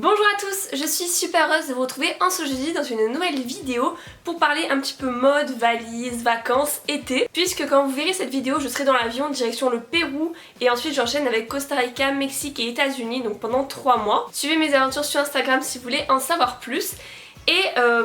Bonjour à tous, je suis super heureuse de vous retrouver en ce jeudi dans une nouvelle vidéo pour parler un petit peu mode, valise, vacances, été. Puisque quand vous verrez cette vidéo, je serai dans l'avion direction le Pérou et ensuite j'enchaîne avec Costa Rica, Mexique et États-Unis, donc pendant 3 mois. Suivez mes aventures sur Instagram si vous voulez en savoir plus. Et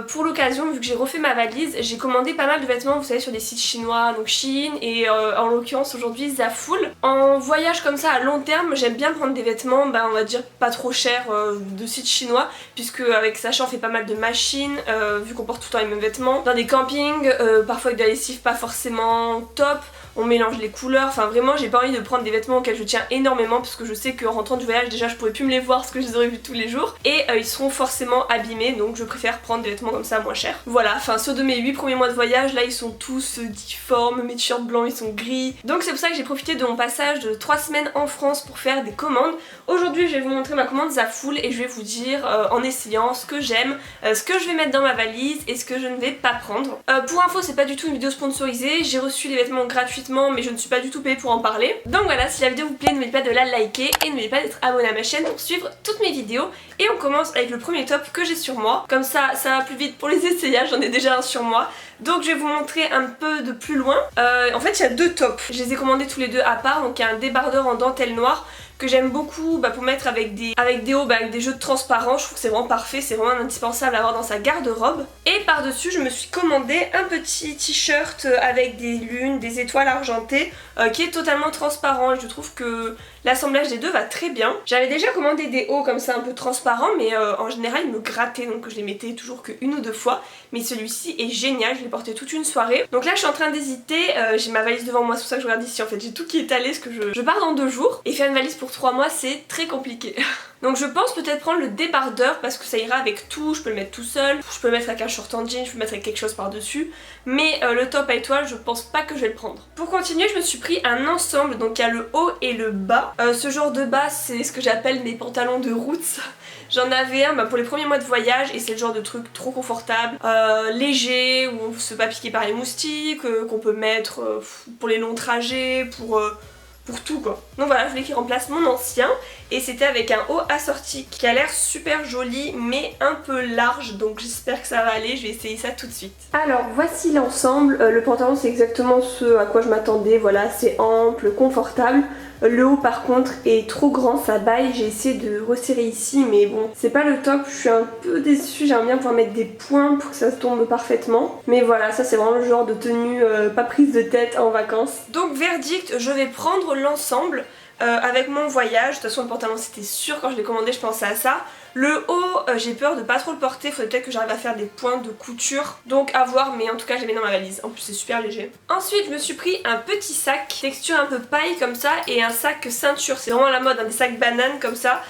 pour l'occasion, vu que j'ai refait ma valise, j'ai commandé pas mal de vêtements, vous savez, sur des sites chinois, donc Shein et en l'occurrence aujourd'hui Zaful. En voyage comme ça à long terme, j'aime bien prendre des vêtements, on va dire pas trop chers de sites chinois, puisque avec Sacha on fait pas mal de machines, vu qu'on porte tout le temps les mêmes vêtements. Dans des campings, parfois avec de la lessive pas forcément top. On mélange les couleurs, enfin vraiment j'ai pas envie de prendre des vêtements auxquels je tiens énormément parce que je sais qu'en rentrant du voyage déjà je pourrais plus me les voir parce que je les aurais vus tous les jours et ils seront forcément abîmés, donc je préfère prendre des vêtements comme ça moins chers. Voilà, enfin ceux de mes 8 premiers mois de voyage là ils sont tous difformes, mes t-shirts blancs ils sont gris, donc c'est pour ça que j'ai profité de mon passage de 3 semaines en France pour faire des commandes. Aujourd'hui je vais vous montrer ma commande Zaful et je vais vous dire en essayant ce que j'aime, ce que je vais mettre dans ma valise et ce que je ne vais pas prendre. Pour info c'est pas du tout une vidéo sponsorisée, j'ai reçu les vêtements gratuitement mais je ne suis pas du tout payée pour en parler. Donc voilà, si la vidéo vous plaît, n'oubliez pas de la liker et n'oubliez pas d'être abonné à ma chaîne pour suivre toutes mes vidéos. Et on commence avec le premier top que j'ai sur moi. Comme ça va plus vite pour les essayages, j'en ai déjà un sur moi. Donc je vais vous montrer un peu de plus loin. En fait il y a deux tops, je les ai commandés tous les deux à part. Donc il y a un débardeur en dentelle noire que j'aime beaucoup pour mettre avec des hauts, avec des jeux de transparent. Je trouve que c'est vraiment parfait, c'est vraiment indispensable à avoir dans sa garde-robe. Et par dessus je me suis commandé un petit t-shirt avec des lunes, des étoiles argentées qui est totalement transparent et je trouve que l'assemblage des deux va très bien. J'avais déjà commandé des hauts comme ça un peu transparents mais en général ils me grattaient donc je les mettais toujours qu'une ou deux fois. Mais celui-ci est génial, je l'ai porté toute une soirée. Donc là je suis en train d'hésiter, j'ai ma valise devant moi, c'est pour ça que je regarde ici en fait, j'ai tout qui est étalé parce que je pars dans 2 jours. Et faire une valise pour 3 mois c'est très compliqué. Donc je pense peut-être prendre le débardeur parce que ça ira avec tout, je peux le mettre tout seul, je peux le mettre avec un short en jean, je peux le mettre avec quelque chose par dessus. Mais le top à étoiles je pense pas que je vais le prendre. Pour continuer je me suis pris un ensemble, donc il y a le haut et le bas. Ce genre de bas c'est ce que j'appelle mes pantalons de roots. J'en avais un pour les premiers mois de voyage et c'est le genre de truc trop confortable, léger, où on se fait pas piquer par les moustiques, qu'on peut mettre pour les longs trajets, pour tout quoi. Donc voilà, je voulais qu'il remplace mon ancien et c'était avec un haut assorti qui a l'air super joli mais un peu large, donc j'espère que ça va aller, je vais essayer ça tout de suite. Alors voici l'ensemble, le pantalon c'est exactement ce à quoi je m'attendais, voilà, c'est ample, confortable. Le haut par contre est trop grand, ça baille, j'ai essayé de resserrer ici mais bon c'est pas le top, je suis un peu déçue, j'aimerais bien pouvoir mettre des points pour que ça se tombe parfaitement. Mais voilà, ça c'est vraiment le genre de tenue pas prise de tête en vacances. Donc verdict, je vais prendre l'ensemble avec mon voyage. De toute façon le pantalon c'était sûr quand je l'ai commandé, je pensais à ça. Le haut, j'ai peur de pas trop le porter, faudrait peut-être que j'arrive à faire des points de couture. Donc à voir, mais en tout cas je les mets dans ma valise. En plus c'est super léger. Ensuite je me suis pris un petit sac, texture un peu paille comme ça, et un sac ceinture. C'est vraiment la mode, des sacs bananes comme ça.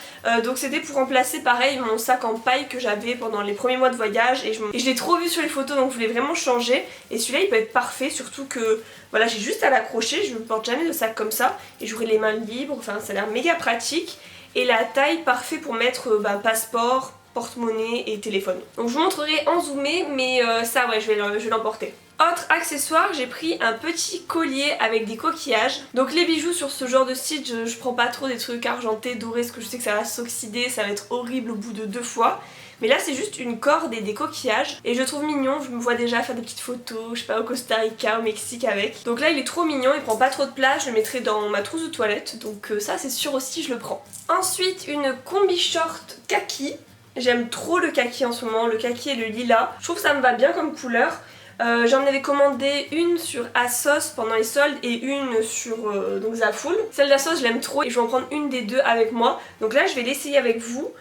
Donc c'était pour remplacer pareil mon sac en paille que j'avais pendant les premiers mois de voyage. Et je l'ai trop vu sur les photos donc je voulais vraiment changer. Et celui-là il peut être parfait, surtout que voilà, j'ai juste à l'accrocher, je ne porte jamais de sac comme ça. Et j'aurai les mains libres, enfin ça a l'air méga pratique. Et la taille parfait pour mettre passeport, porte-monnaie et téléphone. Donc je vous montrerai en zoomé mais ça ouais je vais l'emporter. Autre accessoire, j'ai pris un petit collier avec des coquillages. Donc les bijoux sur ce genre de site, je prends pas trop des trucs argentés, dorés, parce que je sais que ça va s'oxyder, ça va être horrible au bout de 2 fois. Mais là c'est juste une corde et des coquillages et je le trouve mignon, je me vois déjà faire des petites photos, je sais pas, au Costa Rica, au Mexique avec. Donc là il est trop mignon, il prend pas trop de place, je le mettrai dans ma trousse de toilette, donc ça c'est sûr aussi je le prends. Ensuite une combi short kaki, j'aime trop le kaki en ce moment, le kaki et le lilas, je trouve que ça me va bien comme couleur. J'en avais commandé une sur ASOS pendant les soldes et une sur donc Zaful. Celle d'ASOS je l'aime trop et je vais en prendre une des deux avec moi. Donc là je vais l'essayer avec vous.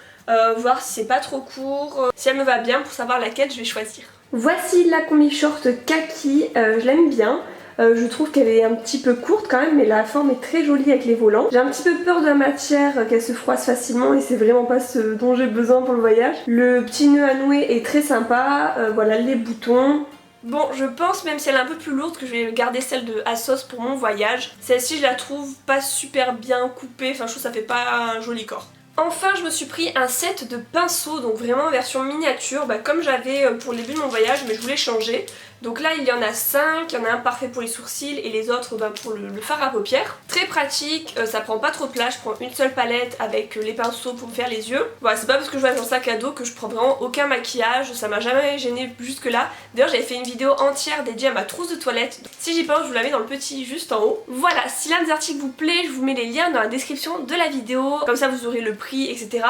Voir si c'est pas trop court, si elle me va bien pour savoir laquelle je vais choisir. Voici la combi short kaki, je l'aime bien. Je trouve qu'elle est un petit peu courte quand même mais la forme est très jolie avec les volants. J'ai un petit peu peur de la matière, qu'elle se froisse facilement et c'est vraiment pas ce dont j'ai besoin pour le voyage. Le petit nœud à nouer est très sympa, voilà les boutons. Bon, je pense, même si elle est un peu plus lourde, que je vais garder celle de ASOS pour mon voyage. Celle-ci je la trouve pas super bien coupée, enfin je trouve que ça fait pas un joli corps. Enfin je me suis pris un set de pinceaux, donc vraiment version miniature, comme j'avais pour le début de mon voyage mais je voulais changer. Donc là il y en a 5, il y en a un parfait pour les sourcils et les autres pour le fard à paupières. Très pratique, ça prend pas trop de place, je prends une seule palette avec les pinceaux pour me faire les yeux. Voilà, c'est pas parce que je voyage en sac à dos que je prends vraiment aucun maquillage, ça m'a jamais gêné jusque là. D'ailleurs j'avais fait une vidéo entière dédiée à ma trousse de toilette. Si j'y pense je vous la mets dans le petit juste en haut. Voilà, si l'un des articles vous plaît, je vous mets les liens dans la description de la vidéo, comme ça vous aurez le prix, etc.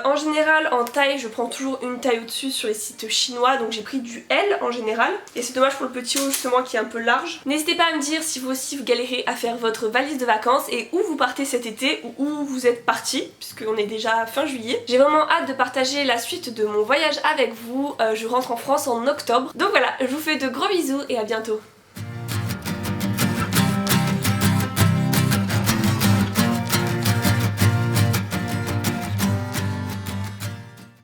En général en taille je prends toujours une taille au-dessus sur les sites chinois, donc j'ai pris du L en général et c'est dommage pour le petit haut justement qui est un peu large. N'hésitez pas à me dire si vous aussi vous galérez à faire votre valise de vacances et où vous partez cet été ou où vous êtes parti, puisqu'on est déjà fin juillet. J'ai vraiment hâte de partager la suite de mon voyage avec vous, je rentre en France en octobre. Donc voilà, je vous fais de gros bisous et à bientôt.